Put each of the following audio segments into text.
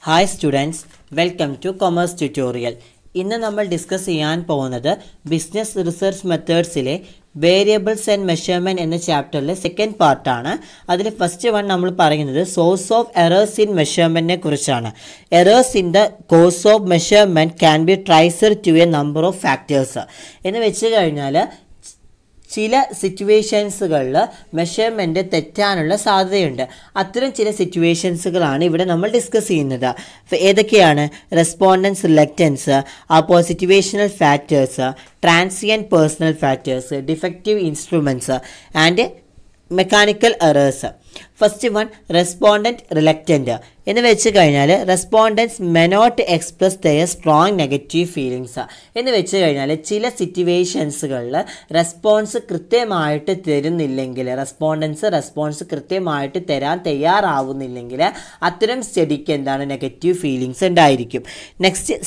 Hi students, welcome to commerce tutorial. ഇന്ന് നമ്മൾ discuss ചെയ്യാൻ പോകുന്നത് ബിസിനസ് റിസർച്ച് മെത്തേഡ്സിലെ വേരിയബിൾസ് ആൻഡ് മെഷർമെൻറ്റ് എന്ന ചാപ്റ്ററിലെ സെക്കൻഡ് പാർട്ടാണ്. അതിൽ ഫസ്റ്റ് വൺ നമ്മൾ പറയുന്നത് സോഴ്സ് ഓഫ് എറേഴ്സ് ഇൻ മെഷർമെൻറ്റിനെ കുറിച്ചാണ്. Errors in the course of measurement can be traced to a number of factors എന്ന് വെച്ച് കഴിഞ്ഞാൽ ചില സിറ്റുവേഷൻസുകളിൽ മെഷർമെൻറ്റ് തെറ്റാനുള്ള സാധ്യതയുണ്ട്. അത്തരം ചില സിറ്റുവേഷൻസുകളാണ് ഇവിടെ നമ്മൾ ഡിസ്കസ് ചെയ്യുന്നത്. ഏതൊക്കെയാണ്? റെസ്പോണ്ടൻസ് റിലക്റ്റൻസ്, അപ്പോൾ situational factors, transient personal factors, defective instruments and mechanical errors. First one, respondent reluctant എന്ന് വെച്ച് കഴിഞ്ഞാൽ respondents may not express their strong negative feelings എന്ന് വെച്ച് കഴിഞ്ഞാൽ ചില സിറ്റുവേഷൻസുകളിൽ റെസ്പോൺസ് കൃത്യമായിട്ട് തരുന്നില്ലെങ്കിൽ, റെസ്പോൺസ് കൃത്യമായിട്ട് തരാൻ തയ്യാറാവുന്നില്ലെങ്കിൽ അത്തരം സ്റ്റഡിക്ക് എന്താണ് നെഗറ്റീവ് ഫീലിങ്സ് ഉണ്ടായിരിക്കും. നെക്സ്റ്റ്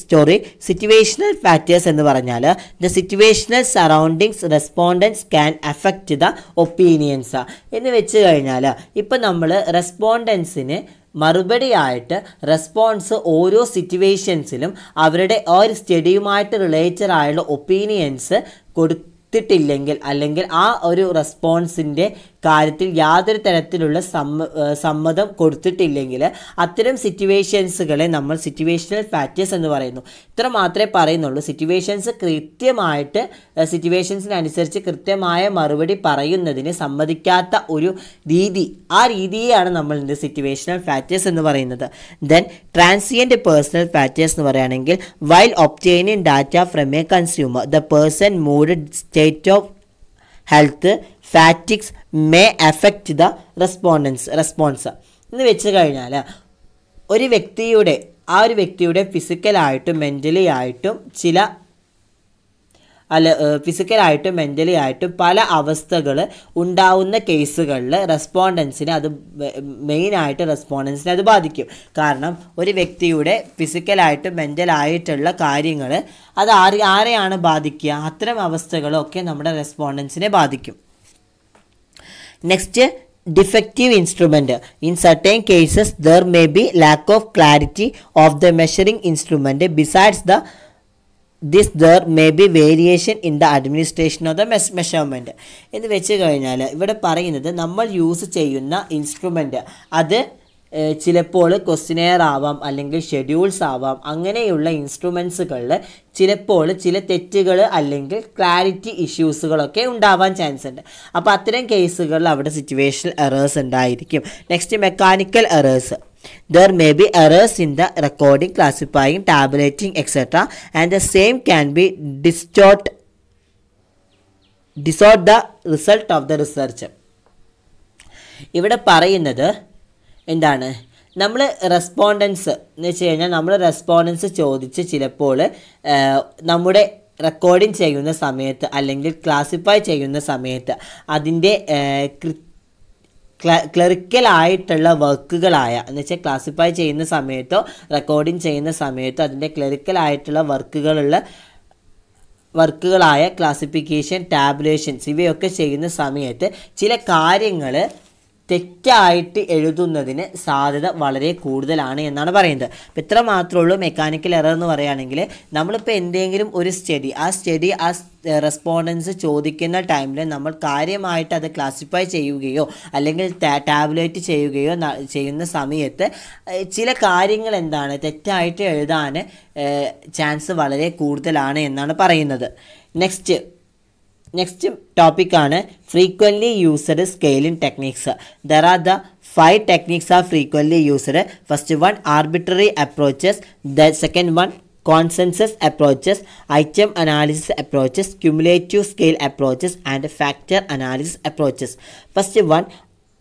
സ്റ്റോറി സിറ്റുവേഷണൽ ഫാക്ടേഴ്സ് എന്ന് പറഞ്ഞാൽ the situational surroundings respondents can affect the opinions എന്ന് വെച്ച് കഴിഞ്ഞാൽ ഇപ്പം നമ്മൾ റെസ്പോണ്ടൻസിന് മറുപടിയായിട്ട് റെസ്പോൺസ് ഓരോ സിറ്റുവേഷൻസിലും അവരുടെ ഒരു സ്റ്റഡിയുമായിട്ട് റിലേറ്റഡ് ആയുള്ള ഒപ്പീനിയൻസ് കൊടുത്തിട്ടില്ലെങ്കിൽ, അല്ലെങ്കിൽ ആ ഒരു റെസ്പോൺസിൻ്റെ കാര്യത്തിൽ യാതൊരു തരത്തിലുള്ള സമ്മതം കൊടുത്തിട്ടില്ലെങ്കിൽ അത്തരം സിറ്റുവേഷൻസുകളെ നമ്മൾ സിറ്റുവേഷണൽ ഫാക്ടേഴ്സ് എന്ന് പറയുന്നു. ഇത്ര മാത്രമേ പറയുന്നുള്ളൂ. സിറ്റുവേഷൻസിനനുസരിച്ച് കൃത്യമായ മറുപടി പറയുന്നതിന് സമ്മതിക്കാത്ത ഒരു രീതി, ആ രീതിയെയാണ് നമ്മൾ ഇന്ന് സിറ്റുവേഷണൽ ഫാക്ടേഴ്സ് എന്ന് പറയുന്നത്. ദെൻ ട്രാൻസിയൻറ്റ് പേഴ്സണൽ ഫാക്ടേഴ്സ് എന്ന് പറയുകയാണെങ്കിൽ while obtaining data from a consumer the person mood state of health fatigues may affect the response എന്ന് വെച്ച് കഴിഞ്ഞാൽ ഒരു വ്യക്തിയുടെ ഫിസിക്കലായിട്ടും മെൻ്റലി ആയിട്ടും പല അവസ്ഥകൾ ഉണ്ടാവുന്ന കേസുകളിൽ റെസ്പോണ്ടൻസിനെ അത് മെയിനായിട്ട് അത് ബാധിക്കും. കാരണം ഒരു വ്യക്തിയുടെ ഫിസിക്കലായിട്ടും മെൻ്റലായിട്ടുള്ള കാര്യങ്ങൾ അത് ആരെയാണ് ബാധിക്കുക? അത്തരം അവസ്ഥകളൊക്കെ നമ്മുടെ റെസ്പോണ്ടൻസിനെ ബാധിക്കും. Next, defective instrument. In certain cases there may be lack of clarity of the measuring instrument. Besides this there may be variation in the administration of the measurement എന്ന് വെച്ച് കഴിഞ്ഞാൽ ഇവിടെ പറയുന്നത് നമ്മൾ യൂസ് ചെയ്യുന്ന ഇൻസ്ട്രുമെൻ്റ് അത് ചിലപ്പോൾ ക്വസ്റ്റിനെയർ ആവാം, അല്ലെങ്കിൽ ഷെഡ്യൂൾസ് ആവാം. അങ്ങനെയുള്ള ഇൻസ്ട്രുമെൻസുകളിൽ ചിലപ്പോൾ ചില തെറ്റുകൾ അല്ലെങ്കിൽ ക്ലാരിറ്റി ഇഷ്യൂസുകളൊക്കെ ഉണ്ടാവാൻ ചാൻസ് ഉണ്ട്. അപ്പോൾ അത്തരം കേസുകളിൽ അവിടെ സിറ്റുവേഷണൽ എറേഴ്സ് ഉണ്ടായിരിക്കും. Next, mechanical errors. There may be errors in the recording, classifying, tabulating, etc. and the same can be distort the result of the research. ഇവിടെ പറയുന്നത് എന്താണ്? നമ്മൾ റെസ്പോണ്ടൻസ് എന്ന് വെച്ച് കഴിഞ്ഞാൽ നമ്മൾ റെസ്പോണ്ടൻസ് ചോദിച്ച് ചിലപ്പോൾ നമ്മുടെ റെക്കോർഡിങ് ചെയ്യുന്ന സമയത്ത് അല്ലെങ്കിൽ ക്ലാസിഫൈ ചെയ്യുന്ന സമയത്ത് അതിൻ്റെ ക്ലറിക്കലായിട്ടുള്ള വർക്കുകളായ എന്ന് വെച്ചാൽ ക്ലാസിഫൈ ചെയ്യുന്ന സമയത്തോ റെക്കോർഡിങ് ചെയ്യുന്ന സമയത്തോ അതിൻ്റെ ക്ലറിക്കലായിട്ടുള്ള വർക്കുകളായ ക്ലാസിഫിക്കേഷൻ, ടാബുലേഷൻസ് ഇവയൊക്കെ ചെയ്യുന്ന സമയത്ത് ചില കാര്യങ്ങൾ തെറ്റായിട്ട് എഴുതുന്നതിന് സാധ്യത വളരെ കൂടുതലാണ് എന്നാണ് പറയുന്നത്. അപ്പോൾ ഇത്ര മാത്രമേ ഉള്ളൂ മെക്കാനിക്കൽ എറർ എന്ന് പറയുകയാണെങ്കിൽ. നമ്മളിപ്പോൾ എന്തെങ്കിലും ഒരു ആ റെസ്പോണ്ടൻസ് ചോദിക്കുന്ന ടൈമിൽ നമ്മൾ കാര്യമായിട്ട് അത് ക്ലാസിഫൈ ചെയ്യുകയോ അല്ലെങ്കിൽ ടാബുലേറ്റ് ചെയ്യുന്ന സമയത്ത് ചില കാര്യങ്ങൾ എന്താണ് തെറ്റായിട്ട് എഴുതാൻ ചാൻസ് വളരെ കൂടുതലാണ് എന്നാണ് പറയുന്നത്. നെക്സ്റ്റ് ടോപ്പിക്കാണ് frequently used scaling techniques. There are the 5 techniques are frequently used. First one, arbitrary approaches. The second one, consensus approaches, item analysis approaches, cumulative scale approaches and factor analysis approaches. First one,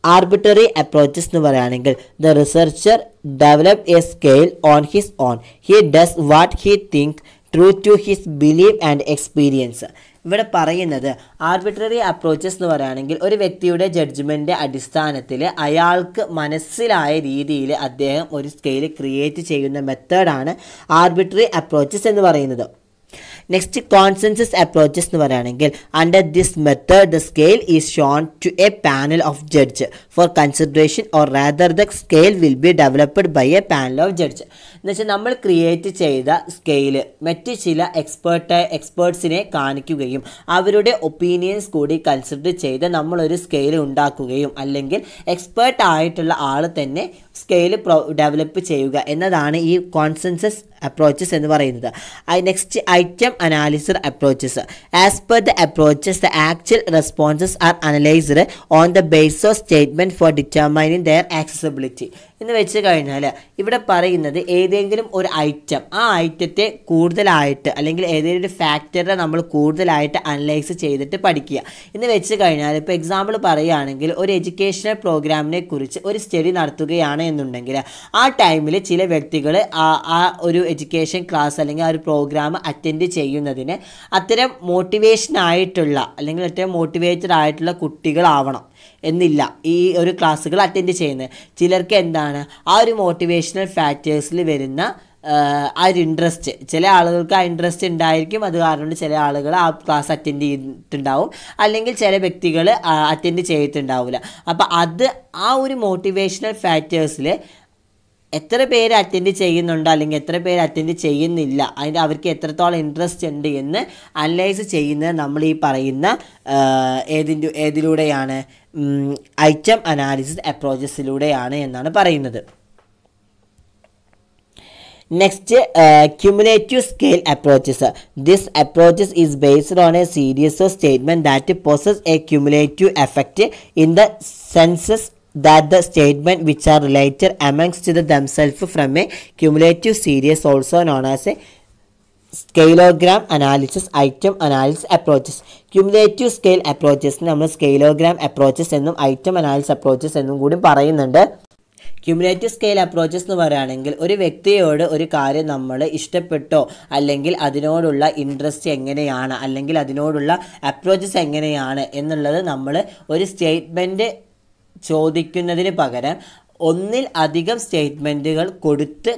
arbitrary approaches എന്ന് പറയുകയാണെങ്കിൽ the researcher developed a scale on his own. He does what he thinks true to his belief and experience. ഇവിടെ പറയുന്നത് arbitrary approaches എന്ന് പറയുകയാണെങ്കിൽ ഒരു വ്യക്തിയുടെ judgement അടിസ്ഥാനത്തിൽ അയാൾക്ക് മനസ്സിലായ രീതിയിൽ അദ്ദേഹം ഒരു സ്കെയിൽ ക്രിയേറ്റ് ചെയ്യുന്ന മെത്തേഡാണ് ആർബിട്രറി അപ്രോച്ചസ് എന്ന് പറയുന്നത്. നെക്സ്റ്റ് കോൺസെൻസസ് അപ്രോച്ചസ് എന്ന് പറയുകയാണെങ്കിൽ under this method the scale is shown to a panel of judge for consideration or rather the scale will be developed by a panel of judge. എന്ന് വെച്ചാൽ നമ്മൾ create ചെയ്ത scale മറ്റ് ചില എക്സ്പേർട്സിനെ കാണിക്കുകയും അവരുടെ ഒപ്പീനിയൻസ് കൂടി കൺസിഡർ ചെയ്ത് നമ്മളൊരു സ്കെയിൽ ഉണ്ടാക്കുകയും അല്ലെങ്കിൽ എക്സ്പേർട്ട് ആയിട്ടുള്ള ആൾ തന്നെ സ്കെയിൽ ഡെവലപ്പ് ചെയ്യുക എന്നതാണ് ഈ കോൺസെൻസസ് അപ്രോച്ചസ് എന്ന് പറയുന്നത്. Next item analysis approaches. As per the approaches the actual responses are analysed on the base of statement for determining their accessibility. എന്ന് വെച്ച് കഴിഞ്ഞാൽ ഇവിടെ പറയുന്നത് ഏതെങ്കിലും ഒരു ഐറ്റം, ആ ഐറ്റത്തെ കൂടുതലായിട്ട് അല്ലെങ്കിൽ ഏതെങ്കിലും ഒരു ഫാക്ടറിനെ നമ്മൾ കൂടുതലായിട്ട് അനലൈസ് ചെയ്തിട്ട് പഠിക്കുക എന്ന് വെച്ച് കഴിഞ്ഞാൽ, ഇപ്പോൾ എക്സാമ്പിൾ പറയുകയാണെങ്കിൽ ഒരു എഡ്യൂക്കേഷണൽ പ്രോഗ്രാമിനെ കുറിച്ച് ഒരു സ്റ്റഡി നടത്തുകയാണ് എന്നുണ്ടെങ്കിൽ ആ ടൈമിൽ ചില വ്യക്തികൾ ആ ഒരു എഡ്യൂക്കേഷൻ ക്ലാസ് അല്ലെങ്കിൽ ആ ഒരു പ്രോഗ്രാം അറ്റൻഡ് ചെയ്യുന്നതിന് അത്തരം മോട്ടിവേഷനായിട്ടുള്ള അല്ലെങ്കിൽ അത്തരം മോട്ടിവേറ്റഡ് ആയിട്ടുള്ള കുട്ടികളാവണം എന്നില്ല ഈ ഒരു ക്ലാസ്സുകൾ അറ്റൻഡ് ചെയ്യുന്നത്. ചിലർക്ക് എന്താണ് ആ ഒരു മോട്ടിവേഷണൽ ഫാക്ടേഴ്സിൽ വരുന്ന ആ ഒരു ഇൻട്രസ്റ്റ്, ചില ആളുകൾക്ക് ആ ഇൻട്രസ്റ്റ് ഉണ്ടായിരിക്കും, അത് കാരണം ചില ആളുകൾ ആ ക്ലാസ് അറ്റൻഡ് ചെയ്തിട്ടുണ്ടാവും, അല്ലെങ്കിൽ ചില വ്യക്തികൾ അറ്റൻഡ് ചെയ്തിട്ടുണ്ടാവില്ല. അപ്പോൾ അത് ആ ഒരു മോട്ടിവേഷണൽ ഫാക്ടേഴ്സിൽ എത്ര പേര് അറ്റൻഡ് ചെയ്യുന്നുണ്ടോ അല്ലെങ്കിൽ എത്ര പേര് അറ്റൻഡ് ചെയ്യുന്നില്ല, അതിൻ്റെ അവർക്ക് എത്രത്തോളം ഇൻട്രസ്റ്റ് ഉണ്ട് എന്ന് അനലൈസ് ചെയ്യുന്നത് നമ്മൾ ഈ പറയുന്ന ഏതിലൂടെയാണ്, ഐറ്റം അനാലിസിസ് അപ്രോച്ചസിലൂടെയാണ് എന്നാണ് പറയുന്നത്. Next cumulative scale approaches. This approaches is based on a series of statements that possess a cumulative effect in the senses that the statement which are related amongst themselves from a cumulative series, also known as a scalogram analysis, item analysis approaches. Cumulative scale approaches നമ്മൾ scalogram approaches എന്നും item analysis approaches എന്നും കൂടി പറയുന്നുണ്ട്. Cumulative scale approaches എന്ന് പറയുകയാണെങ്കിൽ ഒരു വ്യക്തിയോട് ഒരു കാര്യം നമ്മൾ ഇഷ്ടപ്പെട്ടോ അല്ലെങ്കിൽ അതിനോടുള്ള ഇൻട്രസ്റ്റ് എങ്ങനെയാണ് അല്ലെങ്കിൽ അതിനോടുള്ള അപ്രോച്ചസ് എങ്ങനെയാണ് എന്നുള്ളത് നമ്മൾ ഒരു സ്റ്റേറ്റ്മെൻറ്റ് ചോദിക്കുന്നതിന് പകരം ഒന്നിൽ അധികം സ്റ്റേറ്റ്മെൻറ്റുകൾ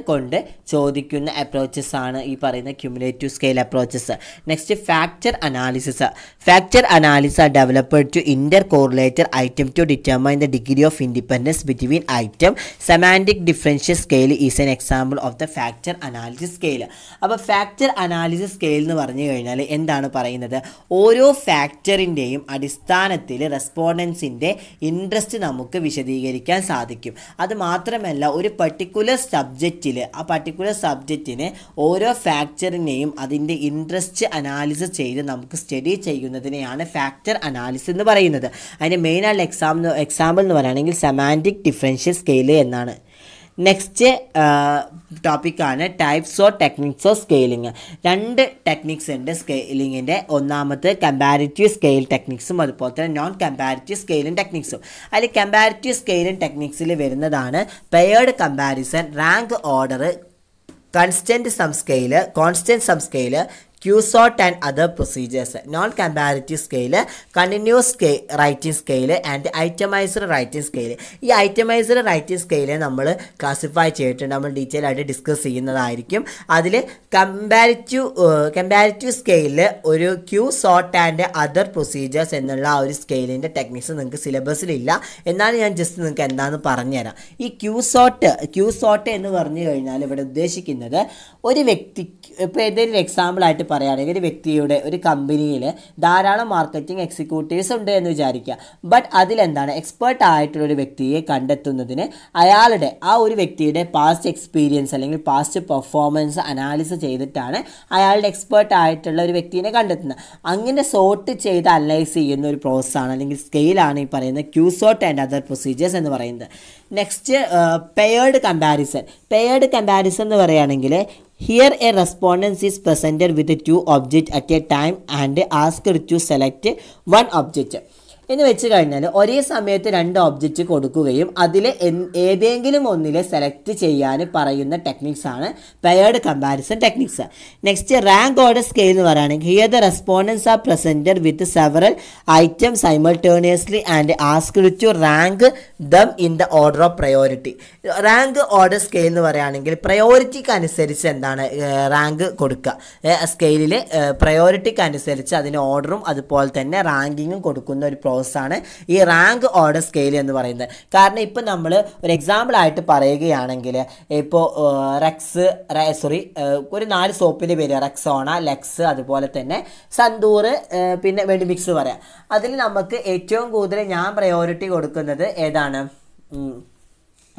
കൊണ്ട് ചോദിക്കുന്ന അപ്രോച്ചസ് ആണ് ഈ പറയുന്ന cumulative scale approaches. Next factor analysis. Factor analysis are developed to inter correlated item to determine the degree of independence between item. Semantic differential scale is an example of the factor analysis scale. അപ്പോൾ factor analysis scale എന്ന് പറഞ്ഞു കഴിഞ്ഞാൽ എന്താണ് പറയുന്നത്, ഓരോ ഫാക്ടറിൻ്റെയും അടിസ്ഥാനത്തിൽ റെസ്പോണ്ടൻസിൻ്റെ interest നമുക്ക് വിശദീകരിക്കാൻ സാധിക്കും. അത് മാത്രമല്ല ഒരു പർട്ടിക്കുലർ സബ്ജക്റ്റിൽ ആ പർട്ടിക്കുലർ സബ്ജക്റ്റിന് ഓരോ ഫാക്ടറിനെയും അതിൻ്റെ ഇൻട്രസ്റ്റ് അനാലിസിസ് ചെയ്ത് നമുക്ക് സ്റ്റഡി ചെയ്യുന്നതിനെയാണ് ഫാക്ടർ അനാലിസിസ് എന്ന് പറയുന്നത്. അതിൻ്റെ മെയിനായിട്ടുള്ള എക്സാമ്പിൾ എന്ന് പറയുകയാണെങ്കിൽ സെമാൻറ്റിക് ഡിഫറൻഷ്യൽ സ്കെയിൽ എന്നാണ്. നെക്സ്റ്റ് ടോപ്പിക്കാണ് types of techniques of scaling. രണ്ട് ടെക്നിക്സ് ഉണ്ട് സ്കെയിലിങ്ങിൻ്റെ. ഒന്നാമത്തെ കമ്പാരിറ്റീവ് സ്കെയിൽ ടെക്നിക്സും അതുപോലെ തന്നെ നോൺ കമ്പാരിറ്റീവ് സ്കെയിലിംഗ് ടെക്നിക്സും. അതിൽ കമ്പാരിറ്റീവ് സ്കെയിലിംഗ് ടെക്നിക്സിൽ വരുന്നതാണ് paired comparison, rank order, constant sum scale, Q-sort and other procedures. Non-comparative scale, continuous writing scale and itemized writing scale. ഈ itemized writing scale നമ്മൾ classify ചെയ്തിട്ടുണ്ട്, നമ്മൾ detail ആയിട്ട് ഡിസ്കസ് ചെയ്യുന്നതായിരിക്കും. അതിൽ കമ്പാരിറ്റീവ് സ്കെയിലിൽ ഒരു Q-sort and other procedures എന്നുള്ള ആ ഒരു സ്കെയിലിൻ്റെ ടെക്നിക്സ് നിങ്ങൾക്ക് സിലബസിലില്ല, എന്നാലും ഞാൻ ജസ്റ്റ് നിങ്ങൾക്ക് എന്താണെന്ന് പറഞ്ഞുതരാം. ഈ Q-sort എന്ന് പറഞ്ഞു കഴിഞ്ഞാൽ ഇവിടെ ഉദ്ദേശിക്കുന്നത് ഒരു വ്യക്തിക്ക്, ഇപ്പോൾ ഏതെങ്കിലും എക്സാമ്പിളായിട്ട് പറയുകയാണെങ്കിൽ ഒരു വ്യക്തിയുടെ ഒരു കമ്പനിയിൽ ധാരാളം മാർക്കറ്റിംഗ് എക്സിക്യൂട്ടീവ്സ് ഉണ്ട് എന്ന് വിചാരിക്കുക. ബട്ട് അതിലെന്താണ് എക്സ്പേർട്ട് ആയിട്ടുള്ളൊരു വ്യക്തിയെ കണ്ടെത്തുന്നതിന് അയാളുടെ ആ ഒരു വ്യക്തിയുടെ പാസ്റ്റ് എക്സ്പീരിയൻസ് അല്ലെങ്കിൽ പാസ്റ്റ് പെർഫോമൻസ് അനാലിസിസ് ചെയ്തിട്ടാണ് അയാളുടെ എക്സ്പേർട്ട് ആയിട്ടുള്ള ഒരു വ്യക്തിയെ കണ്ടെത്തുന്നത്. അങ്ങനെ സോർട്ട് ചെയ്ത് അനലൈസ് ചെയ്യുന്ന ഒരു പ്രോസസ്സാണ് അല്ലെങ്കിൽ സ്കെയിലാണ് ഈ പറയുന്ന Q-sort and other procedures എന്ന് പറയുന്നത്. Next paired comparison. Paired comparison എന്ന് പറയുകയാണെങ്കിൽ here a respondent is presented with two objects at a time and asked to select one object. എന്ന് വെച്ച് കഴിഞ്ഞാൽ ഒരേ സമയത്ത് 2 ഒബ്ജക്റ്റ് കൊടുക്കുകയും അതിൽ ഏതെങ്കിലും ഒന്നിലെ സെലക്ട് ചെയ്യാൻ പറയുന്ന ടെക്നിക്സ് ആണ് paired comparison techniques. Next rank order scale എന്ന് പറയുകയാണെങ്കിൽ here the respondents are presented with several item simultaneously and asked to rank them in the order of priority. Rank order scale എന്ന് പറയുകയാണെങ്കിൽ പ്രയോറിറ്റിക്ക് അനുസരിച്ച് എന്താണ് rank കൊടുക്കുക. സ്കെയിലിൽ പ്രയോറിറ്റിക്ക് അനുസരിച്ച് അതിന് ഓർഡറും അതുപോലെ തന്നെ റാങ്കിങ്ങും കൊടുക്കുന്ന ഒരു പ്രോസസ്സാണ് ഈ റാങ്ക് ഓർഡർ സ്കെയിൽ എന്ന് പറയുന്നത്. കാരണം ഇപ്പോൾ നമ്മൾ ഒരു എക്സാമ്പിളായിട്ട് പറയുകയാണെങ്കിൽ ഇപ്പോൾ ഒരു 4 സോപ്പിൻ്റെ പേര് റെക്സോണ, ലെക്സ്, അതുപോലെ തന്നെ സന്തൂർ, പിന്നെ മെഡിമിക്സ് പറയാം. അതിൽ നമുക്ക് ഏറ്റവും കൂടുതൽ ഞാൻ പ്രയോറിറ്റി കൊടുക്കുന്നത് ഏതാണ്?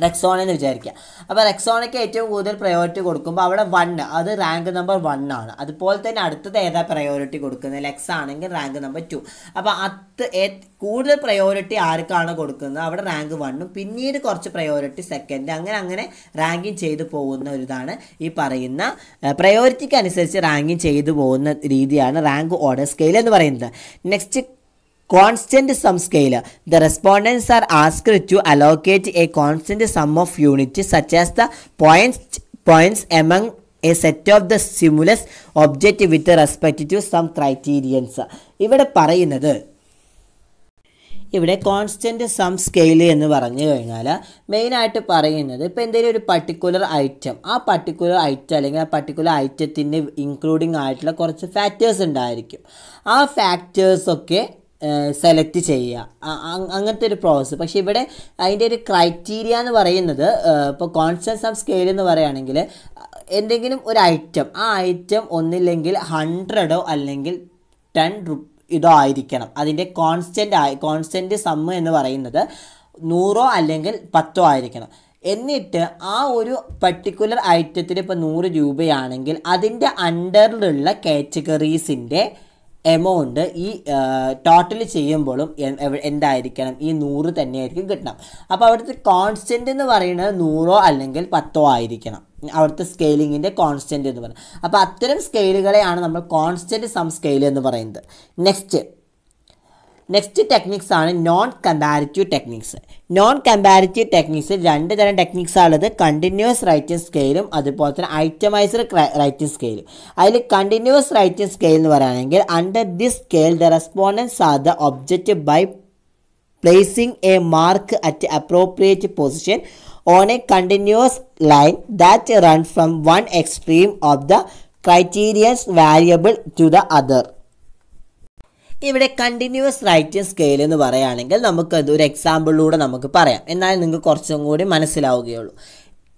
റെക്സോണ എന്ന് വിചാരിക്കുക. അപ്പോൾ റെക്സോണയ്ക്ക് ഏറ്റവും കൂടുതൽ പ്രയോറിറ്റി കൊടുക്കുമ്പോൾ അവിടെ 1 അത് റാങ്ക് നമ്പർ 1 ആണ്. അതുപോലെ തന്നെ അടുത്തത് ഏതാ പ്രയോറിറ്റി കൊടുക്കുന്നത്? ലെക്സ് ആണെങ്കിൽ റാങ്ക് നമ്പർ 2. അപ്പോൾ കൂടുതൽ പ്രയോറിറ്റി ആർക്കാണ് കൊടുക്കുന്നത് അവിടെ റാങ്ക് 1ഉം പിന്നീട് കുറച്ച് പ്രയോറിറ്റി സെക്കൻഡ്, അങ്ങനെ റാങ്കിങ് ചെയ്തു പോകുന്ന ഒരു ഇതാണ് ഈ പറയുന്ന പ്രയോറിറ്റിക്ക് അനുസരിച്ച് റാങ്കിങ് ചെയ്തു പോകുന്ന രീതിയാണ് റാങ്ക് ഓർഡർ സ്കെയിൽ എന്ന് പറയുന്നത്. Next constant sum scale. The respondents are asked to allocate a constant sum of units such as the points among a set of the stimulus object with respect to some criterions. ഇവിടെ constant sum scale എന്ന് പറഞ്ഞു കഴിഞ്ഞാൽ മെയിനായിട്ട് പറയുന്നത് ഇപ്പോൾ എന്തെങ്കിലും ഒരു particular item, ആ പർട്ടിക്കുലർ ഐറ്റം അല്ലെങ്കിൽ ആ പർട്ടിക്കുലർ ഐറ്റത്തിൻ്റെ ഇൻക്ലൂഡിങ് ആയിട്ടുള്ള കുറച്ച് ഫാക്ടേഴ്സ് ഉണ്ടായിരിക്കും. ആ ഫാക്ടേഴ്സൊക്കെ സെലക്ട് ചെയ്യുക, അങ്ങനത്തെ ഒരു പ്രോസസ്സ്. പക്ഷേ ഇവിടെ അതിൻ്റെ ഒരു ക്രൈറ്റീരിയ എന്ന് പറയുന്നത് ഇപ്പോൾ കോൺസ്റ്റൻറ്റ് സം സ്കെയിൽ എന്ന് പറയുകയാണെങ്കിൽ എന്തെങ്കിലും ഒരു ഐറ്റം, ആ ഐറ്റം ഒന്നില്ലെങ്കിൽ 100 അല്ലെങ്കിൽ 10 ഇതോ ആയിരിക്കണം. അതിൻ്റെ കോൺസ്റ്റൻറ്റ് സമ്മ് എന്ന് പറയുന്നത് 100 അല്ലെങ്കിൽ 10 ആയിരിക്കണം. എന്നിട്ട് ആ ഒരു പർട്ടിക്കുലർ ഐറ്റത്തിന് ഇപ്പോൾ 100 രൂപയാണെങ്കിൽ അതിൻ്റെ അണ്ടറിലുള്ള കാറ്റഗറീസിൻ്റെ എമൗണ്ട് ഈ ടോട്ടൽ ചെയ്യുമ്പോഴും എന്തായിരിക്കണം? ഈ 100 തന്നെയായിരിക്കും കിട്ടണം. അപ്പോൾ അവിടുത്തെ കോൺസ്റ്റൻ്റ് എന്ന് പറയുന്നത് 100 അല്ലെങ്കിൽ 10 ആയിരിക്കണം, അവിടുത്തെ സ്കെയിലിങ്ങിൻ്റെ കോൺസ്റ്റൻ്റ് എന്ന് പറയുന്നത്. അപ്പോൾ അത്തരം സ്കെയിലുകളെയാണ് നമ്മൾ കോൺസ്റ്റൻ്റ് സം സ്കെയിൽ എന്ന് പറയുന്നത്. നെക്സ്റ്റ് ടെക്നിക്സ് ആണ് non comparative techniques. Non comparative techniques 2 തരം ടെക്നിക്സ് ആണുള്ളത്. കണ്ടിന്യൂസ് റൈറ്റിംഗ് സ്കെയിലും അതുപോലെ തന്നെ ഐറ്റമൈസ്ഡ് റൈറ്റിംഗ് സ്കെയിലും. അതിൽ കണ്ടിന്യൂസ് റൈറ്റിംഗ് സ്കെയിൽ എന്ന് പറയുകയാണെങ്കിൽ under this scale the respondents are the object by placing a mark at appropriate position on a continuous line that run from one extreme of the criterions variable to the other. ഇവിടെ continuous rating scale എന്ന് പറയുകയാണെങ്കിൽ നമുക്കത് ഒരു എക്സാമ്പിളിലൂടെ നമുക്ക് പറയാം, എന്നാൽ നിങ്ങൾക്ക് കുറച്ചും കൂടി മനസ്സിലാവുകയുള്ളൂ.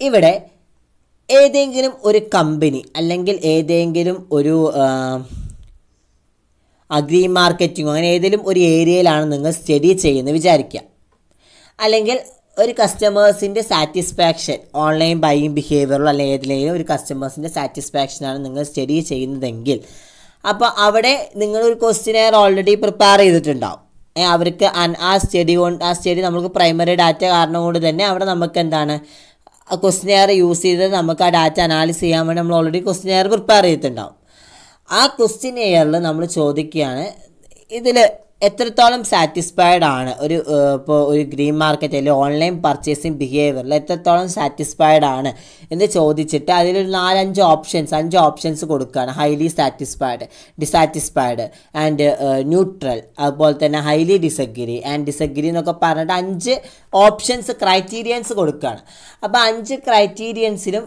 ഇവിടെ ഏതെങ്കിലും ഒരു കമ്പനി അല്ലെങ്കിൽ ഏതെങ്കിലും ഒരു അഗ്രി മാർക്കറ്റിങ്ങോ അങ്ങനെ ഏതെങ്കിലും ഒരു ഏരിയയിലാണ് നിങ്ങൾ സ്റ്റഡി ചെയ്യുന്നത് വിചാരിക്കുക. അല്ലെങ്കിൽ ഒരു കസ്റ്റമേഴ്സിൻ്റെ സാറ്റിസ്ഫാക്ഷൻ, ഓൺലൈൻ ബൈയിങ് ബിഹേവിയറോ അല്ലെങ്കിൽ ഏതിലെങ്കിലും ഒരു കസ്റ്റമേഴ്സിൻ്റെ സാറ്റിസ്ഫാക്ഷനാണ് നിങ്ങൾ സ്റ്റഡി ചെയ്യുന്നതെങ്കിൽ അപ്പോൾ അവിടെ നിങ്ങളൊരു ക്വസ്റ്റ്യനെയർ ഓൾറെഡി പ്രിപ്പയർ ചെയ്തിട്ടുണ്ടാവും. അവർക്ക് ആ സ്റ്റഡി നമുക്ക് പ്രൈമറി ഡാറ്റ കാരണം കൊണ്ട് തന്നെ അവിടെ നമുക്ക് എന്താണ് ക്വസ്റ്റ്യനെയർ യൂസ് ചെയ്ത് നമുക്ക് ആ ഡാറ്റ അനാലിസ് ചെയ്യാൻ വേണ്ടി നമ്മൾ ഓൾറെഡി ക്വസ്റ്റ്യനെയർ പ്രിപ്പയർ ചെയ്തിട്ടുണ്ടാവും. ആ ക്വസ്റ്റ്യനെയറിൽ നമ്മൾ ചോദിക്കുകയാണ് ഇതിൽ എത്രത്തോളം സാറ്റിസ്ഫൈഡ് ആണ് ഇപ്പോൾ ഒരു ഗ്രീൻ മാർക്കറ്റ് അല്ലെങ്കിൽ ഓൺലൈൻ പർച്ചേസിങ് ബിഹേവിയറിൽ എത്രത്തോളം സാറ്റിസ്ഫൈഡ് ആണ് എന്ന് ചോദിച്ചിട്ട് അതിലൊരു 5 ഓപ്ഷൻസ് കൊടുക്കുകയാണ്. Highly satisfied, dissatisfied and neutral, അതുപോലെ തന്നെ ഹൈലി ഡിസഗ്രി ആൻഡ് ഡിസഗ്രി എന്നൊക്കെ പറഞ്ഞിട്ട് 5 ഓപ്ഷൻസ് ക്രൈറ്റീരിയൻസ് കൊടുക്കുകയാണ്. അപ്പോൾ 5 ക്രൈറ്റീരിയൻസിലും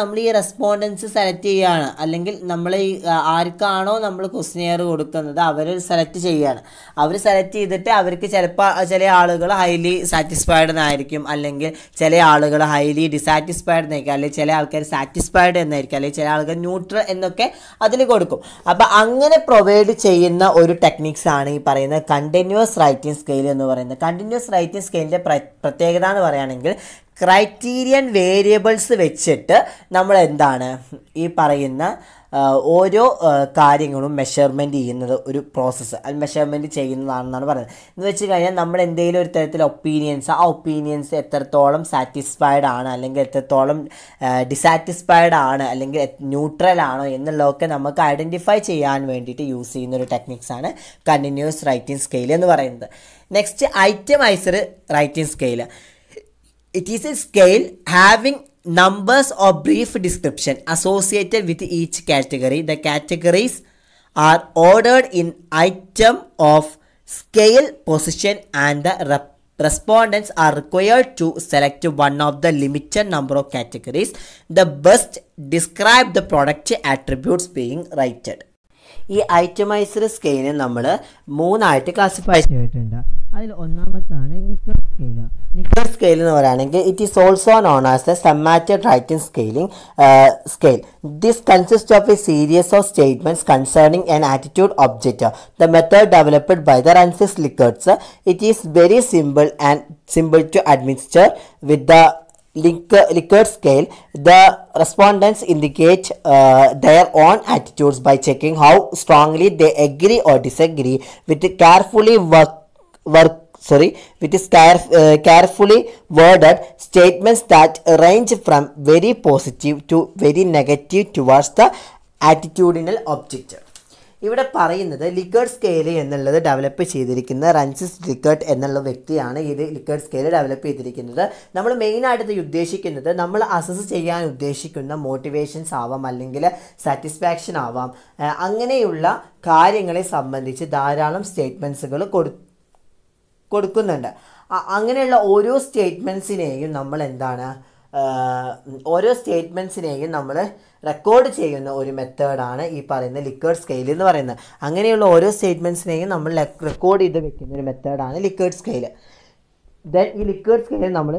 നമ്മൾ ഈ റെസ്പോണ്ടൻസ് സെലക്ട് ചെയ്യുകയാണ്. അല്ലെങ്കിൽ നമ്മൾ ഈ ആർക്കാണോ നമ്മൾ ക്വസ്റ്റ്യനെയർ കൊടുക്കുന്നത് അവർ സെലക്ട് ചെയ്യുകയാണ്. അവർ സെലക്ട് ചെയ്തിട്ട് അവർക്ക് ചില ആളുകൾ ഹൈലി സാറ്റിസ്ഫൈഡ് എന്നായിരിക്കും, അല്ലെങ്കിൽ ചില ആളുകൾ ഹൈലി ഡിസാറ്റിസ്ഫൈഡ് എന്നായിരിക്കും, അല്ലെങ്കിൽ ചില ആൾക്കാർ സാറ്റിസ്ഫൈഡ് എന്നായിരിക്കും, അല്ലെങ്കിൽ ചില ആൾക്കാർ ന്യൂട്രൽ എന്നൊക്കെ അതിൽ കൊടുക്കും. അപ്പോൾ അങ്ങനെ പ്രൊവൈഡ് ചെയ്യുന്ന ഒരു ടെക്നിക്സ് ആണ് ഈ പറയുന്നത് കണ്ടിന്യൂസ് റൈറ്റിംഗ് സ്കെയിൽ എന്ന് പറയുന്നത്. കണ്ടിന്യൂസ് റൈറ്റിംഗ് സ്കെയിലിൻ്റെ പ്രത്യേകത എന്ന് പറയുകയാണെങ്കിൽ ക്രൈറ്റീരിയൻ വേരിയബിൾസ് വെച്ചിട്ട് നമ്മൾ എന്താണ് ഈ പറയുന്ന ഓരോ കാര്യങ്ങളും മെഷർമെൻറ്റ് ചെയ്യുന്നത് ഒരു പ്രോസസ്സ്, അത് മെഷർമെൻറ്റ് ചെയ്യുന്നതാണെന്നാണ് പറയുന്നത്. എന്ന് വെച്ച് കഴിഞ്ഞാൽ നമ്മുടെ എന്തെങ്കിലും ഒരു തരത്തിൽ ഒപ്പീനിയൻസ്, ആ ഒപ്പീനിയൻസ് എത്രത്തോളം സാറ്റിസ്ഫൈഡ് ആണ് അല്ലെങ്കിൽ എത്രത്തോളം ഡിസാറ്റിസ്ഫൈഡ് ആണ് അല്ലെങ്കിൽ ന്യൂട്രൽ ആണോ എന്നുള്ളതൊക്കെ നമുക്ക് ഐഡൻറ്റിഫൈ ചെയ്യാൻ വേണ്ടിയിട്ട് യൂസ് ചെയ്യുന്ന ഒരു ടെക്നിക്സാണ് കണ്ടിന്യൂസ് റൈറ്റിംഗ് സ്കെയിൽ എന്ന് പറയുന്നത്. Next itemised rating scale. It is a scale having numbers or brief description associated with each category. The categories are ordered in item of scale position and the respondents are required to select one of the limited number of categories. The best describe the product attributes being rated. ഈ ഐറ്റമൈസർ സ്കെയിലിനെ നമ്മൾ 3 classify ചെയ്തിട്ടുണ്ട്. അതിൽ ഒന്നാമത്താണ് Likert scale. Likert scale എന്ന് പറയുകയാണെങ്കിൽ it is also known as a summated rating scale. This consist of a series of statements concerning an attitude object. The method developed by the Rensis Likert's. It is very simple to administer. With the Likert scale, the respondents indicate their own attitudes by checking how strongly they agree or disagree with carefully carefully worded statements that range from very positive to very negative towards the attitudinal object. ഇവിടെ പറയുന്നത് Likert scale എന്നുള്ളത് develop ചെയ്തിരിക്കുന്ന റൺസിസ് Likert എന്നുള്ള വ്യക്തിയാണ് ഇത് Likert scale develop ചെയ്തിരിക്കുന്നത്. നമ്മൾ മെയിനായിട്ട് ഉദ്ദേശിക്കുന്നത് നമ്മൾ അസസ് ചെയ്യാൻ ഉദ്ദേശിക്കുന്ന മോട്ടിവേഷൻസ് ആവാം അല്ലെങ്കിൽ സാറ്റിസ്ഫാക്ഷൻ ആവാം, അങ്ങനെയുള്ള കാര്യങ്ങളെ സംബന്ധിച്ച് ധാരാളം സ്റ്റേറ്റ്മെൻറ്റ്സുകൾ കൊടുക്കുന്നുണ്ട്. അങ്ങനെയുള്ള ഓരോ സ്റ്റേറ്റ്മെൻറ്റ്സിനെയും നമ്മൾ റെക്കോർഡ് ചെയ്യുന്ന ഒരു മെത്തേഡാണ് ഈ പറയുന്ന ലിക്കർട്ട് സ്കെയിൽ എന്ന് പറയുന്നത്. അങ്ങനെയുള്ള ഓരോ സ്റ്റേറ്റ്മെൻറ്റ്സിനെയും നമ്മൾ റെക്കോർഡ് ചെയ്ത് വെക്കുന്ന ഒരു മെത്തേഡാണ് ലിക്കർട്ട് സ്കെയിൽ. ദെൻ ഈ ലിക്കർട്ട് സ്കെയിൽ നമ്മൾ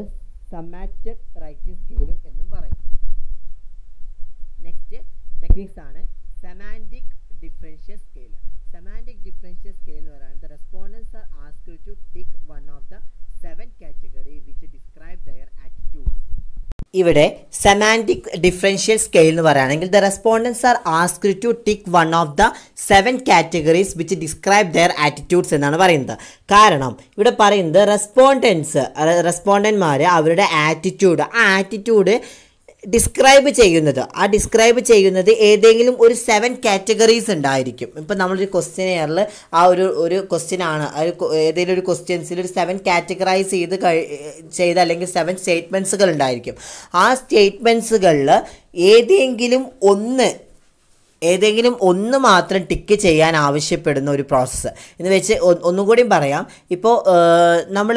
സമ്മാറ്റഡ് റൈറ്റിംഗ് സ്കെയിലും എന്നും പറയും. നെക്സ്റ്റ് ടെക്നിക്സ് ആണ് semantic differential scale. Semantic differential scale എന്ന് പറയുന്നത് the respondents are asked to tick one of the 7 category which describe their attitudes. ഇവിടെ സെമാൻറ്റിക് ഡിഫറൻഷ്യൽ സ്കെയിൽ എന്ന് പറയുകയാണെങ്കിൽ the respondents are asked to tick one of the 7 categories which describe their attitudes എന്നാണ് പറയുന്നത്. കാരണം ഇവിടെ പറയുന്നത് റെസ്പോണ്ടന്റ്മാർ അവരുടെ attitude describe ചെയ്യുന്നത് ഏതെങ്കിലും ഒരു 7 കാറ്റഗറീസ് ഉണ്ടായിരിക്കും. ഇപ്പം നമ്മളൊരു ക്വസ്റ്റ്യനെയറിൽ ഒരു ക്വസ്റ്റ്യനാണ്, ഏതെങ്കിലും ഒരു ക്വസ്റ്റ്യൻസിൽ ഒരു 7 കാറ്റഗറൈസ് ചെയ്ത് അല്ലെങ്കിൽ 7 സ്റ്റേറ്റ്മെൻറ്റ്സുകൾ ഉണ്ടായിരിക്കും. ആ സ്റ്റേറ്റ്മെൻറ്റ്സുകളിൽ ഏതെങ്കിലും ഒന്ന് മാത്രം ടിക്ക് ചെയ്യാൻ ആവശ്യപ്പെടുന്ന ഒരു പ്രോസസ്സ് എന്ന് വെച്ച് ഒന്നുകൂടി പറയാം. ഇപ്പോൾ നമ്മൾ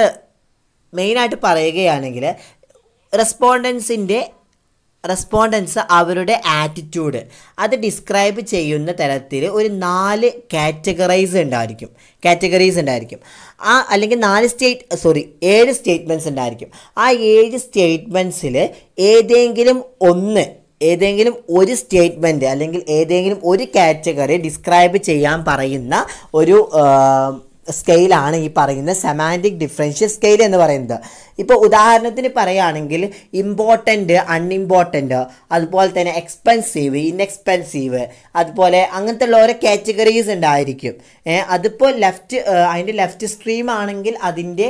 മെയിനായിട്ട് പറയുകയാണെങ്കിൽ റെസ്പോണ്ടൻസ് അവരുടെ ആറ്റിറ്റ്യൂഡ് അത് ഡിസ്ക്രൈബ് ചെയ്യുന്ന തരത്തിൽ ഒരു 4 കാറ്റഗറീസ് ഉണ്ടായിരിക്കും. അല്ലെങ്കിൽ 7 സ്റ്റേറ്റ്മെൻറ്റ്സ് ഉണ്ടായിരിക്കും. ആ 7 സ്റ്റേറ്റ്മെൻറ്റ്സിൽ ഏതെങ്കിലും ഒരു സ്റ്റേറ്റ്മെൻറ്റ് അല്ലെങ്കിൽ ഏതെങ്കിലും ഒരു കാറ്റഗറി ഡിസ്ക്രൈബ് ചെയ്യാൻ പറയുന്ന ഒരു സ്കെയിലാണ് ഈ പറയുന്ന സെമാൻറ്റിക് ഡിഫറൻഷ്യൽ സ്കെയിൽ എന്ന് പറയുന്നത്. ഇപ്പോൾ ഉദാഹരണത്തിന് പറയുകയാണെങ്കിൽ ഇമ്പോർട്ടൻ്റ്, അൺഇമ്പോർട്ടൻ്റ്, അതുപോലെ തന്നെ എക്സ്പെൻസീവ്, ഇൻഎക്സ്പെൻസീവ്, അതുപോലെ അങ്ങനത്തെ ഉള്ള ഓരോ കാറ്റഗറീസ് ഉണ്ടായിരിക്കും. അതിപ്പോൾ അതിൻ്റെ ലെഫ്റ്റ് സ്ട്രീം ആണെങ്കിൽ അതിൻ്റെ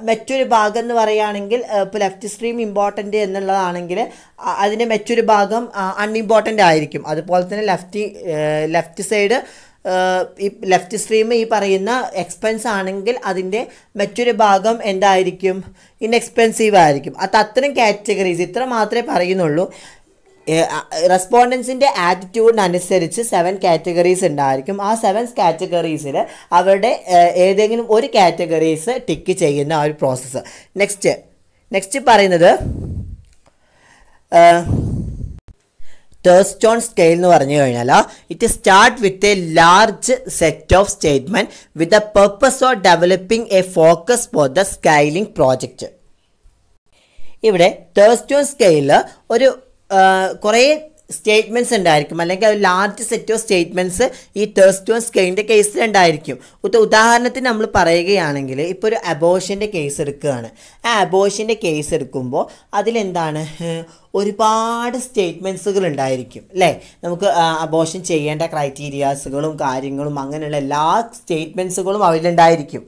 മറ്റൊരു ഭാഗം എന്ന് പറയുകയാണെങ്കിൽ ഇപ്പോൾ ലെഫ്റ്റ് സ്ട്രീം ഇമ്പോർട്ടൻ്റ് എന്നുള്ളതാണെങ്കിൽ അതിൻ്റെ മറ്റൊരു ഭാഗം അൺഇമ്പോർട്ടൻ്റ് ആയിരിക്കും. അതുപോലെ തന്നെ ലെഫ്റ്റ് സൈഡ് ഈ ലെഫ്റ്റ് സ്ട്രീം ഈ പറയുന്ന എക്സ്പെൻസ് ആണെങ്കിൽ അതിൻ്റെ മറ്റൊരു ഭാഗം എന്തായിരിക്കും, ഇൻഎക്സ്പെൻസീവ് ആയിരിക്കും. അത്തരം കാറ്റഗറീസ് ഇത്ര മാത്രമേ പറയുന്നുള്ളൂ. റെസ്പോണ്ടൻസിൻ്റെ ആറ്റിറ്റ്യൂഡിനനുസരിച്ച് 7 കാറ്റഗറീസ് ഉണ്ടായിരിക്കും. ആ 7 കാറ്റഗറീസിൽ അവരുടെ ഏതെങ്കിലും ഒരു കാറ്റഗറീസ് ടിക്ക് ചെയ്യുന്ന ആ ഒരു പ്രോസസ്സ്. നെക്സ്റ്റ് പറയുന്നത് Thurston scale എന്ന് പറഞ്ഞു കഴിഞ്ഞാൽ it start with a large set of statement with the purpose of developing A focus for the scaling project. ഇവിടെ Thurston സ്കെയിലിൽ കുറേ സ്റ്റേറ്റ്മെൻറ്റ്സ് ഉണ്ടായിരിക്കും, അല്ലെങ്കിൽ ഒരു ലാർജ് സെറ്റ് ഓഫ് സ്റ്റേറ്റ്മെൻറ്റ്സ് ഈ തേഴ്സ്റ്റോൺ സ്കെയിലിൻ്റെ കേസിൽ ഉണ്ടായിരിക്കും. ഉദാഹരണത്തിന് നമ്മൾ പറയുകയാണെങ്കിൽ ഇപ്പോൾ ഒരു അബോർഷൻ്റെ കേസ് എടുക്കുകയാണ്. ആ അബോർഷൻ്റെ കേസ് എടുക്കുമ്പോൾ അതിലെന്താണ് ഒരുപാട് സ്റ്റേറ്റ്മെൻറ്റ്സുകൾ ഉണ്ടായിരിക്കും അല്ലേ. നമുക്ക് അബോർഷൻ ചെയ്യേണ്ട ക്രൈറ്റീരിയാസുകളും കാര്യങ്ങളും അങ്ങനെയുള്ള എല്ലാ സ്റ്റേറ്റ്മെൻറ്റ്സുകളും അതിലുണ്ടായിരിക്കും.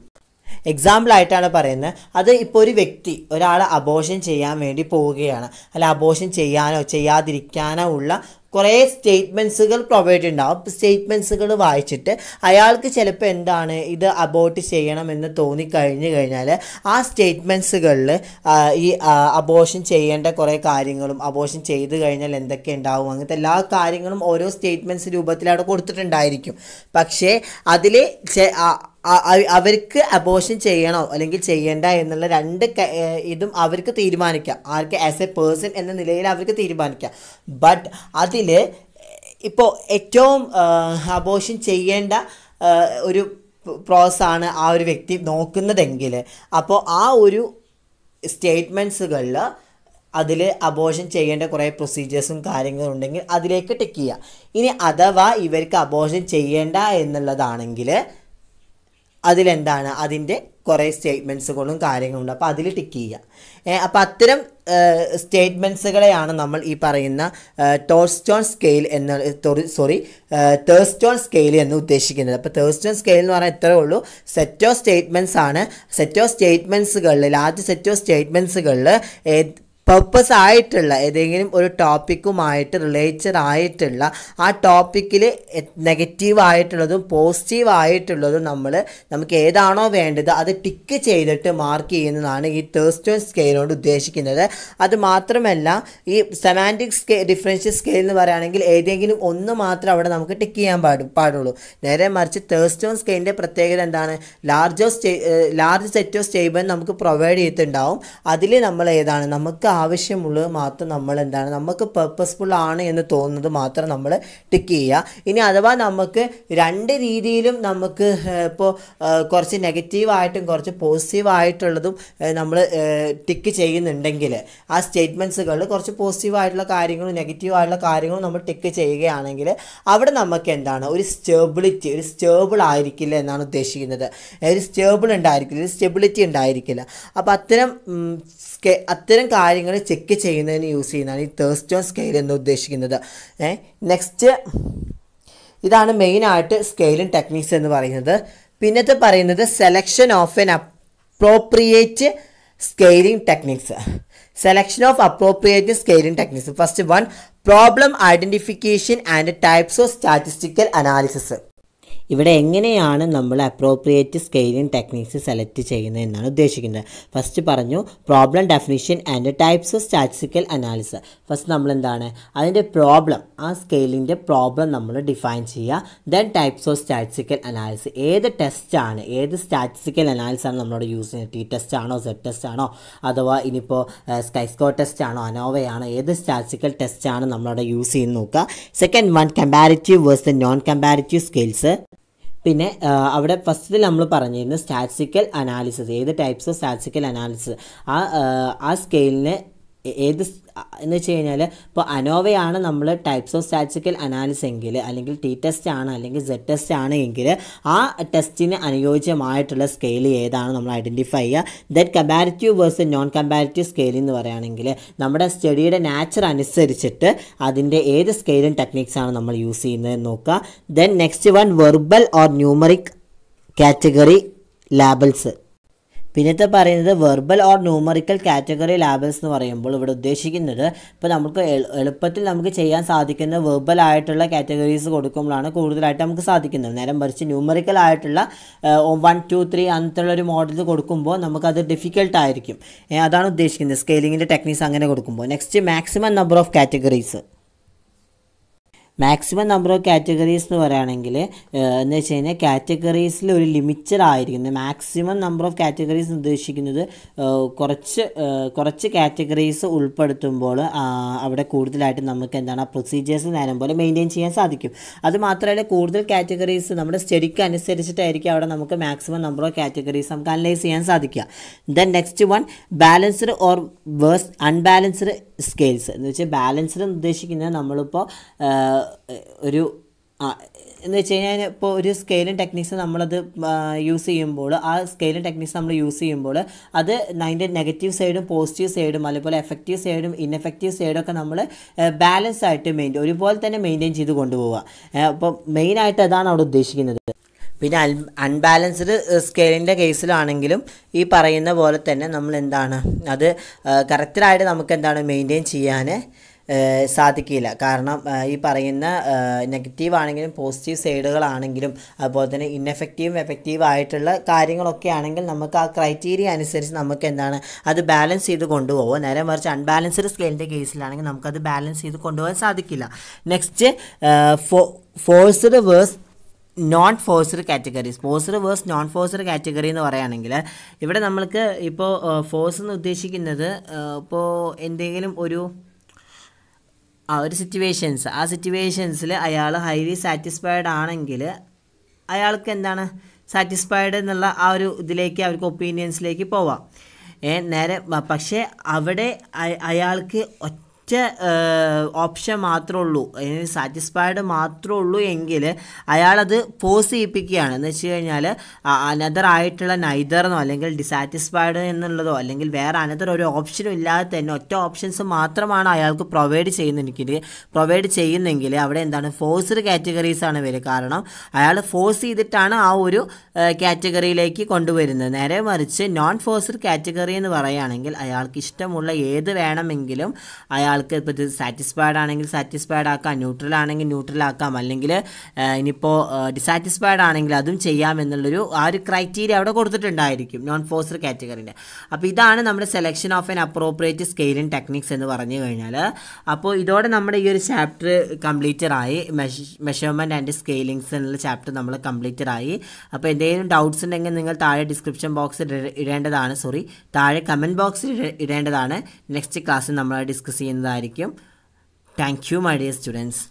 എക്സാമ്പിളായിട്ടാണ് പറയുന്നത്. അത് ഇപ്പോൾ ഒരു വ്യക്തി ഒരാൾ അബോർഷൻ ചെയ്യാൻ വേണ്ടി പോവുകയാണ്, അല്ല അബോർഷൻ ചെയ്യാനോ ചെയ്യാതിരിക്കാനോ ഉള്ള കുറേ സ്റ്റേറ്റ്മെൻറ്റ്സുകൾ പ്രൊവൈഡ് ഉണ്ടാവും. സ്റ്റേറ്റ്മെൻറ്റ്സുകൾ വായിച്ചിട്ട് അയാൾക്ക് ചിലപ്പോൾ എന്താണ് ഇത് അബോർട്ട് ചെയ്യണമെന്ന് തോന്നിക്കഴിഞ്ഞു കഴിഞ്ഞാൽ ആ സ്റ്റേറ്റ്മെൻറ്റ്സുകളിൽ ഈ അബോർഷൻ ചെയ്യേണ്ട കുറേ കാര്യങ്ങളും അബോർഷൻ ചെയ്ത് കഴിഞ്ഞാൽ എന്തൊക്കെ ഉണ്ടാവും അങ്ങനത്തെ എല്ലാ കാര്യങ്ങളും ഓരോ സ്റ്റേറ്റ്മെൻറ്റ്സ് രൂപത്തിൽ അവിടെ കൊടുത്തിട്ടുണ്ടായിരിക്കും. പക്ഷേ അതിൽ അവർക്ക് അബോർഷൻ ചെയ്യണോ അല്ലെങ്കിൽ ചെയ്യണ്ട എന്നുള്ള രണ്ട് ഇതും അവർക്ക് തീരുമാനിക്കാം. ആർക്ക് ആസ് എ പേഴ്സൺ എന്ന നിലയിൽ അവർക്ക് തീരുമാനിക്കാം. ബട്ട് അതിൽ ഇപ്പോൾ ഏറ്റവും അബോർഷൻ ചെയ്യേണ്ട ഒരു പ്രോസസ്സാണ് ആ ഒരു വ്യക്തി നോക്കുന്നതെങ്കിൽ അപ്പോൾ ആ ഒരു സ്റ്റേറ്റ്മെൻറ്റ്സുകളിൽ അതിൽ അബോർഷൻ ചെയ്യേണ്ട കുറേ പ്രൊസീജിയേഴ്സും കാര്യങ്ങളും ഉണ്ടെങ്കിൽ അതിലേക്ക് ടിക്ക് ചെയ്യുക. ഇനി അഥവാ ഇവർക്ക് അബോർഷൻ ചെയ്യേണ്ട എന്നുള്ളതാണെങ്കിൽ അതിലെന്താണ് അതിൻ്റെ കുറേ സ്റ്റേറ്റ്മെൻറ്റ്സുകളും കാര്യങ്ങളുണ്ട്. അപ്പോൾ അതിൽ ടിക്ക് ചെയ്യുക. അപ്പോൾ അത്തരം സ്റ്റേറ്റ്മെൻറ്റ്സുകളെയാണ് നമ്മൾ ഈ പറയുന്ന തേഴ്സ്റ്റോൺ സ്കെയിൽ തേഴ്സ്റ്റോൺ സ്കെയിൽ എന്ന് ഉദ്ദേശിക്കുന്നത്. അപ്പോൾ തേഴ്സ്റ്റോൺ സ്കെയിൽ എന്ന് പറഞ്ഞാൽ ഇത്രയേ ഉള്ളൂ. സെറ്റ് ഓഫ് സ്റ്റേറ്റ്മെൻറ്റ്സ് ആണ്. സെറ്റ് ഓഫ് സ്റ്റേറ്റ്മെൻറ്റ്സുകളിൽ ലാർജ് സെറ്റ് ഓഫ് സ്റ്റേറ്റ്മെൻറ്റ്സുകളിൽ പർപ്പസ് ആയിട്ടുള്ള ഏതെങ്കിലും ഒരു ടോപ്പിക്കുമായിട്ട് റിലേറ്റഡ് ആയിട്ടുള്ള ആ ടോപ്പിക്കിൽ നെഗറ്റീവായിട്ടുള്ളതും പോസിറ്റീവായിട്ടുള്ളതും നമുക്ക് ഏതാണോ വേണ്ടത് അത് ടിക്ക് ചെയ്തിട്ട് മാർക്ക് ചെയ്യുന്നതാണ് ഈ തേഴ്സ്റ്റോൺ സ്കെയിലോട് ഉദ്ദേശിക്കുന്നത്. അത് മാത്രമല്ല ഈ സെമാൻറ്റിക് ഡിഫറൻഷ്യൽ സ്കെയിൽ എന്ന് പറയുകയാണെങ്കിൽ ഏതെങ്കിലും ഒന്ന് മാത്രം അവിടെ നമുക്ക് ടിക്ക് ചെയ്യാൻ പാടുള്ളൂ. നേരെ മറിച്ച് തേഴ്സ്റ്റോൺ സ്കെയിലിൻ്റെ പ്രത്യേകത എന്താണ്? ലാർജ് സെറ്റ് ഓഫ് സ്റ്റേറ്റ്മെൻറ്റ് നമുക്ക് പ്രൊവൈഡ് ചെയ്തിട്ടുണ്ടാവും. അതിൽ നമ്മൾ ഏതാണ് നമുക്ക് ആവശ്യമുള്ളത് മാത്രം നമ്മൾ എന്താണ് നമുക്ക് പർപ്പസ്ഫുൾ ആണ് എന്ന് തോന്നുന്നത് മാത്രം നമ്മൾ ടിക്ക് ചെയ്യുക. ഇനി അഥവാ നമുക്ക് രണ്ട് രീതിയിലും നമുക്ക് ഇപ്പോൾ കുറച്ച് നെഗറ്റീവായിട്ടും കുറച്ച് പോസിറ്റീവായിട്ടുള്ളതും നമ്മൾ ടിക്ക് ചെയ്യുന്നുണ്ടെങ്കിൽ ആ സ്റ്റേറ്റ്മെൻറ്റ്സുകളിൽ കുറച്ച് പോസിറ്റീവായിട്ടുള്ള കാര്യങ്ങളും നെഗറ്റീവായിട്ടുള്ള കാര്യങ്ങളും നമ്മൾ ടിക്ക് ചെയ്യുകയാണെങ്കിൽ അവിടെ നമുക്ക് എന്താണ് ഒരു സ്റ്റേബിൾ ആയിരിക്കില്ല എന്നാണ് ഉദ്ദേശിക്കുന്നത്. ഒരു സ്റ്റെബിലിറ്റി ഉണ്ടായിരിക്കില്ല. അപ്പോൾ അത്തരം കാര്യങ്ങൾ ചെക്ക് ചെയ്യുന്നതിന് യൂസ് ചെയ്യുന്നതാണ് ഈ തേഴ്സ്റ്റോൺ സ്കെയിൽ എന്ന് ഉദ്ദേശിക്കുന്നത്. നെക്സ്റ്റ് ഇതാണ് മെയിനായിട്ട് സ്കെയിലിംഗ് ടെക്നിക്സ് എന്ന് പറയുന്നത്. പിന്നത്തെ പറയുന്നത് selection of N appropriate scaling techniques. Selection of appropriate scaling techniques. First one, problem identification and types of statistical analysis. ഇവിടെ എങ്ങനെയാണ് നമ്മൾ അപ്രോപ്രിയേറ്റ് സ്കെയിലിംഗ് ടെക്നിക്സ് സെലക്ട് ചെയ്യുന്നത് എന്നാണ് ഉദ്ദേശിക്കുന്നത്. ഫസ്റ്റ് പറഞ്ഞു problem definition and types of statistical analysis. First നമ്മൾ എന്താണ് അതിൻ്റെ പ്രോബ്ലം, ആ സ്കെയിലിൻ്റെ പ്രോബ്ലം നമ്മൾ ഡിഫൈൻ ചെയ്യുക. Then types of statistical analysis. ഏത് ടെസ്റ്റാണ്, ഏത് സ്റ്റാറ്റിസ്റ്റിക്കൽ അനാലിസിസ് ആണ് നമ്മളോട് യൂസ് ചെയ്യുന്നത്? ടി ടെസ്റ്റ് ആണോ, സെഡ് ടെസ്റ്റ് ആണോ, അഥവാ ഇനിയിപ്പോൾ സ്കൈസ്കോ ടെസ്റ്റ് ആണോ, അനോവയാണോ, ഏത് സ്റ്റാറ്റിസ്റ്റിക്കൽ ടെസ്റ്റാണ് നമ്മളവിടെ യൂസ് ചെയ്യുന്നത് നോക്കുക. Second one, comparative versus non comparative scales. പിന്നെ അവിടെ ഫസ്റ്റിൽ നമ്മൾ പറഞ്ഞിരുന്നു സ്റ്റാറ്റിസ്റ്റിക്കൽ അനാലിസിസ്, ഏത് ടൈപ്സ് ഓഫ് സ്റ്റാറ്റിസ്റ്റിക്കൽ അനാലിസിസ് ആ സ്കെയിലിന് ഏത് എന്ന് വെച്ച് കഴിഞ്ഞാൽ ഇപ്പോൾ അനോവയാണ് നമ്മൾ ടൈപ്സ് ഓഫ് സ്റ്റാറ്റിസ്റ്റിക്കൽ അനാലിസിസ് എങ്കിൽ, അല്ലെങ്കിൽ ടി ടെസ്റ്റ് ആണ് അല്ലെങ്കിൽ സെഡ് ടെസ്റ്റ് ആണ് എങ്കിൽ ആ ടെസ്റ്റിന് അനുയോജ്യമായിട്ടുള്ള സ്കെയിൽ ഏതാണ് നമ്മൾ ഐഡൻറ്റിഫൈ ചെയ്യുക. Then comparative versus non comparative scale എന്ന് പറയുകയാണെങ്കിൽ നമ്മുടെ സ്റ്റഡിയുടെ നാച്ചർ അനുസരിച്ചിട്ട് അതിൻ്റെ ഏത് സ്കെയിലിംഗ് ടെക്നിക്സ് ആണ് നമ്മൾ യൂസ് ചെയ്യുന്നത് നോക്കുക. Then next one, verbal or numeric category labels. പിന്നത്തെ പറയുന്നത് verbal or numerical category labels എന്ന് പറയുമ്പോൾ ഇവിടെ ഉദ്ദേശിക്കുന്നത് ഇപ്പോൾ നമുക്ക് എളുപ്പത്തിൽ നമുക്ക് ചെയ്യാൻ സാധിക്കുന്ന വെർബൽ ആയിട്ടുള്ള കാറ്റഗറീസ് കൊടുക്കുമ്പോഴാണ് കൂടുതലായിട്ട് നമുക്ക് സാധിക്കുന്നത്. നേരം മറിച്ച് ന്യൂമറിക്കൽ ആയിട്ടുള്ള 1 2 3 അങ്ങനത്തുള്ള ഒരു മോഡൽ കൊടുക്കുമ്പോൾ നമുക്കത് ഡിഫിക്കൽട്ടായിരിക്കും. അതാണ് ഉദ്ദേശിക്കുന്നത് സ്കെയിലിങ്ങിൻ്റെ ടെക്നിക്സ് അങ്ങനെ കൊടുക്കുമ്പോൾ. Next, maximum number of categories. Maximum number of categories എന്ന് പറയുകയാണെങ്കിൽ എന്ന് വെച്ച് കഴിഞ്ഞാൽ കാറ്റഗറീസിൽ ഒരു ലിമിറ്റഡ് ആയിരിക്കുന്നത്. മാക്സിമം നമ്പർ ഓഫ് കാറ്റഗറീസ് ഉദ്ദേശിക്കുന്നത് കുറച്ച് കാറ്റഗറീസ് ഉൾപ്പെടുത്തുമ്പോൾ അവിടെ കൂടുതലായിട്ട് നമുക്ക് എന്താണ് പ്രൊസീജിയേഴ്സ് നേരം പോലെ മെയിൻറ്റെയിൻ ചെയ്യാൻ സാധിക്കും. അത് മാത്രമല്ല കൂടുതൽ കാറ്റഗറീസ് നമ്മുടെ സ്റ്റഡിക്ക് അനുസരിച്ചിട്ടായിരിക്കും അവിടെ നമുക്ക് മാക്സിമം നമ്പർ ഓഫ് കാറ്റഗറീസ് നമുക്ക് അനലൈസ് ചെയ്യാൻ സാധിക്കുക. Then next one balanced or versus unbalanced scales എന്ന് വെച്ചാൽ ബാലൻസ്ഡ് ഉദ്ദേശിക്കുന്നത് നമ്മളിപ്പോൾ എന്ന് വെച്ച് കഴിഞ്ഞാൽ ഇപ്പോൾ ഒരു സ്കെയിലും ടെക്നിക്സ് നമ്മളത് യൂസ് ചെയ്യുമ്പോൾ ആ സ്കെയിലും ടെക്നിക്സ് നമ്മൾ യൂസ് ചെയ്യുമ്പോൾ അത് അതിൻ്റെ നെഗറ്റീവ് സൈഡും പോസിറ്റീവ് സൈഡും അതുപോലെ എഫക്റ്റീവ് സൈഡും ഇൻഎഫക്റ്റീവ് സൈഡും ഒക്കെ നമ്മൾ ബാലൻസ് ആയിട്ട് ഒരുപോലെ തന്നെ മെയിൻറ്റെയിൻ ചെയ്ത് കൊണ്ടുപോവുക. അപ്പോൾ മെയിനായിട്ട് അതാണ് അവിടെ ഉദ്ദേശിക്കുന്നത്. പിന്നെ അൺബാലൻസ്ഡ് സ്കെയിലിൻ്റെ കേസിലാണെങ്കിലും ഈ പറയുന്ന പോലെ തന്നെ നമ്മൾ എന്താണ് അത് കറക്റ്റായിട്ട് നമുക്ക് എന്താണ് മെയിൻറ്റെയിൻ ചെയ്യാൻ സാധിക്കില്ല. കാരണം ഈ പറയുന്ന നെഗറ്റീവ് ആണെങ്കിലും പോസിറ്റീവ് സൈഡുകളാണെങ്കിലും അതുപോലെ തന്നെ ഇൻഎഫക്റ്റീവും എഫക്റ്റീവ് ആയിട്ടുള്ള കാര്യങ്ങളൊക്കെ ആണെങ്കിൽ നമുക്ക് ആ ക്രൈറ്റീരിയ അനുസരിച്ച് നമുക്ക് എന്താണ് അത് ബാലൻസ് ചെയ്ത് കൊണ്ടുപോകുക. നേരെ മറിച്ച് അൺബാലൻസ്ഡ് സ്കെയിലിൻ്റെ കേസിലാണെങ്കിൽ നമുക്കത് ബാലൻസ് ചെയ്ത് കൊണ്ടുപോകാൻ സാധിക്കില്ല. Next forced versus non forced categories. Forced versus non forced category എന്ന് പറയുകയാണെങ്കിൽ ഇവിടെ നമ്മൾക്ക് ഇപ്പോൾ ഫോഴ്സ് എന്ന് ഉദ്ദേശിക്കുന്നത് ഇപ്പോൾ എന്തെങ്കിലും ഒരു സിറ്റുവേഷൻസിൽ അയാൾ ഹൈലി സാറ്റിസ്ഫൈഡ് ആണെങ്കിൽ അയാൾക്ക് എന്താണ് സാറ്റിസ്ഫൈഡ് എന്നുള്ള ആ ഒരു ഇതിലേക്ക് അവർക്ക് ഒപ്പീനിയൻസിലേക്ക് പോവാം. പക്ഷേ അവിടെ അയാൾക്ക് ഓപ്ഷൻ മാത്രമേ ഉള്ളൂ, സാറ്റിസ്ഫൈഡ് മാത്രമേ ഉള്ളൂ എങ്കിൽ അയാളത് ഫോഴ്സ് ചെയ്യിപ്പിക്കുകയാണ്. എന്ന് വെച്ച് കഴിഞ്ഞാൽ അനദർ ആയിട്ടുള്ള നൈദറെന്നോ അല്ലെങ്കിൽ ഡിസാറ്റിസ്ഫൈഡ് എന്നുള്ളതോ അല്ലെങ്കിൽ വേറെ അനദർ ഒരു ഓപ്ഷനും ഇല്ലാതെ തന്നെ ഒറ്റ ഓപ്ഷൻസ് മാത്രമാണ് അയാൾക്ക് പ്രൊവൈഡ് ചെയ്യുന്നെങ്കിൽ അവിടെ എന്താണ് ഫോഴ്സ്ഡ് കാറ്റഗറീസ് ആണ് വരിക. കാരണം അയാൾ ഫോഴ്സ് ചെയ്തിട്ടാണ് ആ ഒരു കാറ്റഗറിയിലേക്ക് കൊണ്ടുവരുന്നത്. നേരെ മറിച്ച് നോൺ ഫോഴ്സ്ഡ് കാറ്റഗറി എന്ന് പറയുകയാണെങ്കിൽ അയാൾക്ക് ഇഷ്ടമുള്ള ഏത് വേണമെങ്കിലും അയാൾക്ക് ഇപ്പോൾ ഇത് സാറ്റിസ്ഫൈഡ് ആണെങ്കിൽ സാറ്റിസ്ഫൈഡ് ആക്കാം, ന്യൂട്രൽ ആണെങ്കിൽ ന്യൂട്രൽ ആക്കാം, അല്ലെങ്കിൽ ഇനിയിപ്പോൾ ഡിസാറ്റിസ്ഫൈഡ് ആണെങ്കിൽ അതും ചെയ്യാം എന്നുള്ളൊരു ആ ഒരു ക്രൈറ്റീരിയ അവിടെ കൊടുത്തിട്ടുണ്ടായിരിക്കും നോൺ ഫോഴ്സ്ഡ് കാറ്റഗറിൻ്റെ. അപ്പോൾ ഇതാണ് നമ്മുടെ selection of an appropriate scaling techniques എന്ന് പറഞ്ഞു കഴിഞ്ഞാൽ. അപ്പോൾ ഇതോടെ നമ്മുടെ ഈ ഒരു ചാപ്റ്റർ കംപ്ലീറ്റഡ് ആയി. മെഷർമെൻറ്റ് ആൻഡ് സ്കെയിലിങ്സ് എന്നുള്ള ചാപ്റ്റർ നമ്മൾ കംപ്ലീറ്റഡ് ആയി. അപ്പോൾ എന്തെങ്കിലും ഡൗട്ട്സ് ഉണ്ടെങ്കിൽ നിങ്ങൾ താഴെ ഡിസ്ക്രിപ്ഷൻ ബോക്സിൽ താഴെ കമൻറ്റ് ബോക്സിൽ ഇടേണ്ടതാണ്. നെക്സ്റ്റ് ക്ലാസ്സിൽ നമ്മൾ ഡിസ്കസ് ചെയ്യുന്നതായിരിക്കും. Thank you my dear students.